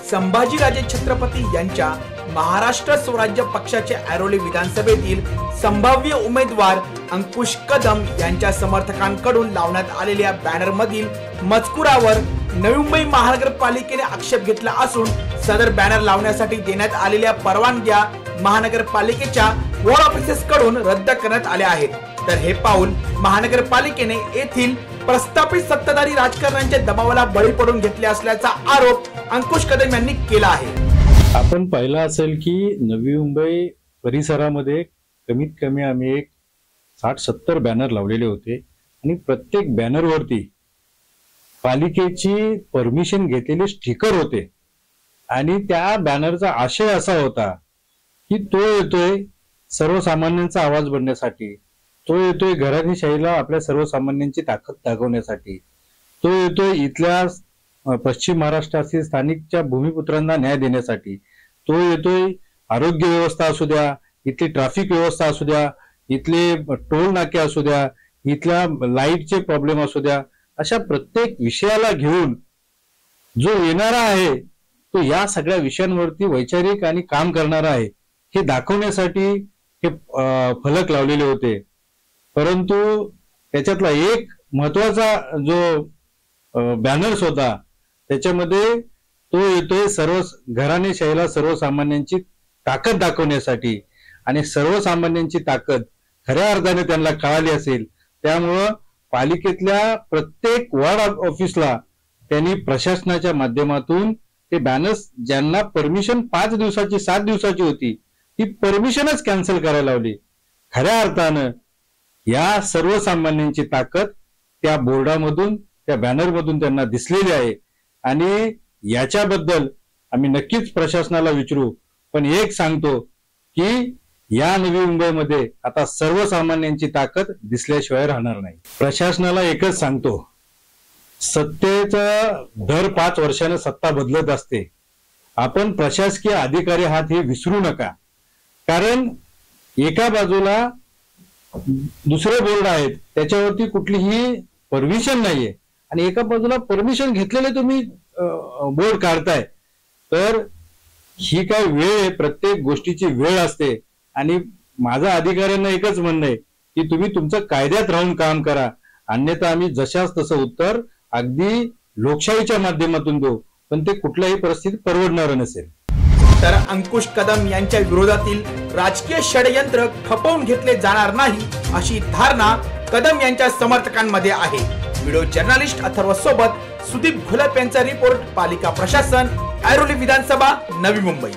संभाजीराजे छत्रपती यांच्या महाराष्ट्र स्वराज्य पक्षाचे ऐरोली विधानसभेतील संभाव्य उमेदवार अंकुश कदम यांच्या समर्थकांकडून लावण्यात आलेल्या बॅनर मधील मजकुरावर नवी मुंबई महानगरपालिकेने आक्षेप घेतला असून सदर बॅनर लावण्यासाठी देण्यात आलेल्या परवानग्या महानगरपालिकेच्या वॉर्ड ऑफिसेस कडून रद्द करण्यात आल्या आहेत। तर हे पाऊल महानगरपालिकेने येथील प्रस्थापित सत्ताधारी राजकारण्यांच्या दबावाला बळी पडून घेतले असल्याचा आरोप अंकुश कदम यांनी केला आहे। आपण पाहिलं असेल की नवी मुंबई परिसरामध्ये कमीत कमी आम्ही एक 60-70 बॅनर लावलेले होते आणि प्रत्येक बॅनरवरती पालिकेची परमिशन घेतलेले स्टिकर होते आणि त्या बॅनरचा आशय असा होता की तो येतोय सर्वसामान्यांचा आवाज बनण्यासाठी, तो येतोय घराणेशाहीला आपल्या सर्वसामान्यांची ताकद दाखवण्यासाठी, तो येतोय इथल्या पश्चिम महाराष्ट्रातील स्थानिकच्या भूमिपुत्रांना न्याय देण्यासाठी, तो येतोय आरोग्य व्यवस्था असू द्या, इथली ट्रॅफिक व्यवस्था असू द्या, इथले टोल नाके असू द्या, इथल्या लाईटचे प्रॉब्लेम असू द्या, अशा प्रत्येक विषयाला घेऊन जो येणारा आहे तो या सगळ्या विषयांवरती वैचारिक आणि काम करणारा आहे हे दाखवण्यासाठी हे फलक लावलेले होते। परंतु त्याच्यातला एक महत्वाचा जो बॅनर्स होता त्याच्यामध्ये तो येतोय सर्व घराणेशाहीला सर्वसामान्यांची ताकद दाखवण्यासाठी आणि सर्वसामान्यांची ताकद खऱ्या अर्थाने त्यांना कळाली असेल त्यामुळं पालिकेतल्या प्रत्येक वॉर्ड ऑफिसला त्यांनी प्रशासनाच्या माध्यमातून ते बॅनर्स ज्यांना परमिशन 5 दिवसाची 7 दिवसाची होती ती परमिशनच कॅन्सल करायला लावली। खऱ्या अर्थानं या सर्वसामान्यांची ताकद त्या बोर्डामधून त्या बॅनरमधून त्यांना दिसलेली आहे आणि याच्याबद्दल आम्ही नक्कीच प्रशासनाला विचारू। पण एक सांगतो की या नवी मुंबईमध्ये आता सर्वसामान्यांची ताकद दिसल्याशिवाय राहणार नाही। प्रशासनाला एकच सांगतो, सत्तेचा दर 5 वर्षाने सत्ता बदलत असते, आपण प्रशासकीय अधिकारी आहात हे विसरू नका। कारण एका बाजूला दुसरे बोर्ड आहेत त्याच्यावरती कुठलीही परमिशन नाहीये आणि एका बाजूला परमिशन घेतलेले तुम्ही बोर्ड काढताय, तर ही काय वेळ आहे, प्रत्येक गोष्टीची वेळ असते आणि माझं अधिकाऱ्यांना एकच म्हणणं आहे की तुम्ही तुमचं कायद्यात राहून काम करा, अन्यथा आम्ही जशाच तसं उत्तर अगदी लोकशाहीच्या माध्यमातून देऊ, पण ते कुठल्याही परिस्थितीत परवडणार नसेल। तर अंकुश कदम यांच्या विरोधातील राजकीय षडयंत्र खपवून घेतले जाणार नाही अशी धारणा कदम यांच्या समर्थकांमध्ये आहे। व्हिडिओ जर्नलिस्ट अथर्व सोबत सुदीप घोलप यांचा रिपोर्ट, पालिका प्रशासन, ऐरोली विधानसभा, नवी मुंबई।